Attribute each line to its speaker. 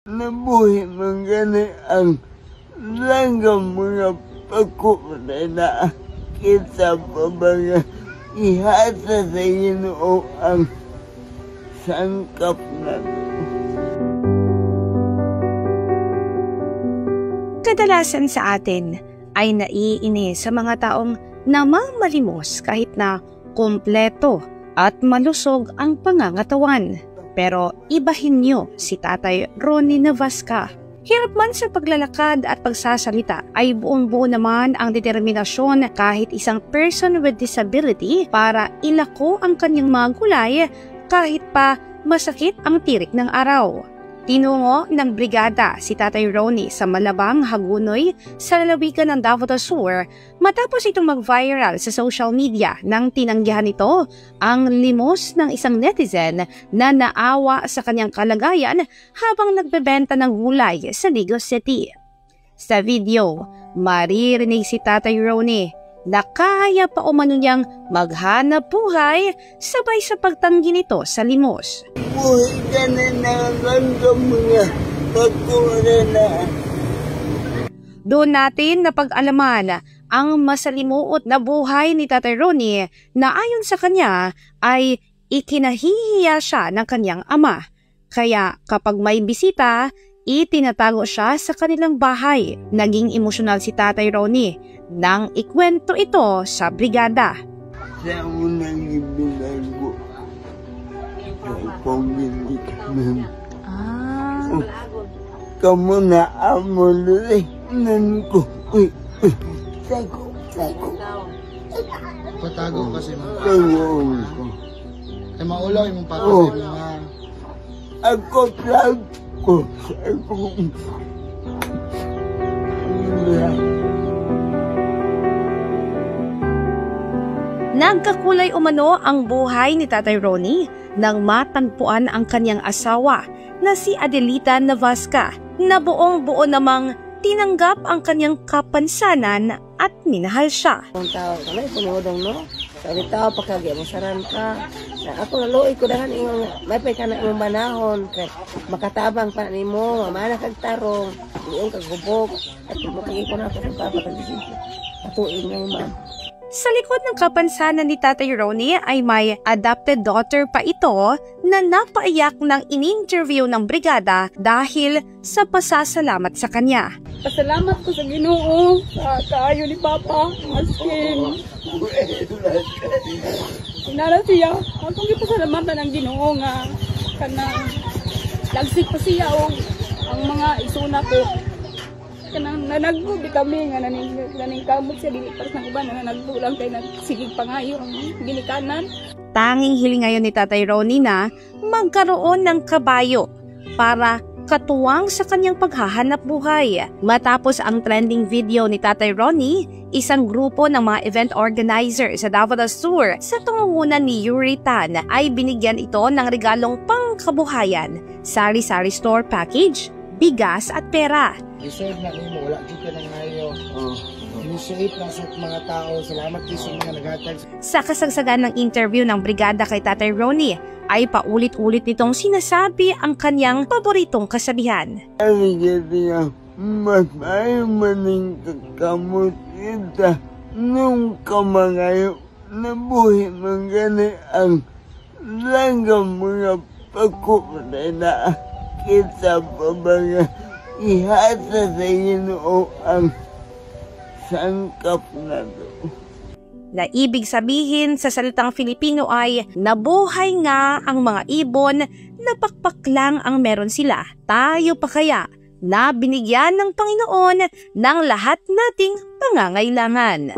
Speaker 1: Nabuhi man gani ang langgam mga pagkukulay na kita pa ba nga ihasa sa Ginoo ang sangkap na ito.
Speaker 2: Kadalasan sa atin ay naiinis sa mga taong namamalimos kahit na kumpleto at malusog ang pangangatawan. Pero ibahin niyo si Tatay Ronnie Navasca. Hirap man sa paglalakad at pagsasalita ay buong-buo naman ang determinasyon kahit isang person with disability para ilako ang kanyang mga gulay kahit pa masakit ang tirik ng araw. Tinungo ng brigada si Tatay Ronnie sa Malabang, Hagunoy sa lalawigan ng Davao del Sur matapos itong mag-viral sa social media nang tinanggihan ito ang limos ng isang netizen na naawa sa kanyang kalagayan habang nagbebenta ng gulay sa Digos City. Sa video, maririnig si Tatay Ronnie na kaya pa umano niyang maghanap buhay sabay sa pagtanggi nito sa limos.
Speaker 1: Buhi ka na langgam mga pagkukulay na.
Speaker 2: Doon natin napag-alaman ang masalimuot na buhay ni Tatay Ronnie na ayon sa kanya ay ikinahihiya siya ng kanyang ama. Kaya kapag may bisita, itinatago siya sa kanilang bahay. Naging emosyonal si Tatay Ronnie nang ikwento ito sa brigada.
Speaker 1: Sa unang ibinago, sa pamili kami. Kamu na amuloy nan ko. Tago.
Speaker 3: Patago kasi mo.
Speaker 1: Tago ko.
Speaker 3: Kaya maulaw yung pagkasay mo nga.
Speaker 1: Ako lang ko. Ako.
Speaker 2: Nagkakulay umano ang buhay ni Tatay Ronnie nang matagpuan ang kanyang asawa na si Adelita Navasca na buong-buo namang tinanggap ang kanyang kapansanan at minahal siya.
Speaker 4: Ang tao kanay punodong no. Sabi tao pagkagya mo saran ka. Ako naluoy ko dahan ingon may pay kana imong banahon kay makatabang pa nimo, mana kag tarong, diyon kag gubog at mukay ko na sa papa kag bisita. Atuin nga man.
Speaker 2: Sa likod ng kapansanan ni Tatay Ronnie ay may adopted daughter pa ito na napaiyak ng in-interview ng brigada dahil sa pasasalamat sa kanya.
Speaker 5: Pasalamat ko sa Ginoo sa kaayo ni Papa, askin. Inara siya, akong ipasalamatan ng Ginoo nga kanang lagsik pa siya o ang mga isuna ko. Kanang nanagbubi kami nga naning kamot siya dili pares ng uban nanagbo lang kay nagsigig pangayo ang ginikanan.
Speaker 2: Tanging hiling ngayon ni Tatay Ronnie na magkaroon ng kabayo para katuwang sa kanyang paghahanap buhay. Matapos ang trending video ni Tatay Ronnie, isang grupo ng mga event organizer sa Davao del Sur sa tungunan ni Yuri Tan ay binigyan ito ng regalong pangkabuhayan, sari-sari store package, bigas at pera.
Speaker 3: Reserve na nimo, wala dito ng ngayo. Initiate na sa mga tao. Salamat din sa mga naghatag.
Speaker 2: Sa kasagsagan ng interview ng brigada kay Tatay Ronnie, ay paulit-ulit nitong sinasabi ang kanyang paboritong kasabihan.
Speaker 1: Ay niya, mas ayaw maning kakamot ita nung kamangayo nabuhi man gani ang langgam mga pagkukulay na kita pa ba nga ihasa sa Ginoo ang sangkap na ito.
Speaker 2: Na ibig sabihin sa salitang Filipino ay nabuhay nga ang mga ibon na pakpak lang ang meron sila. Tayo pa kaya na binigyan ng Panginoon ng lahat nating pangangailangan.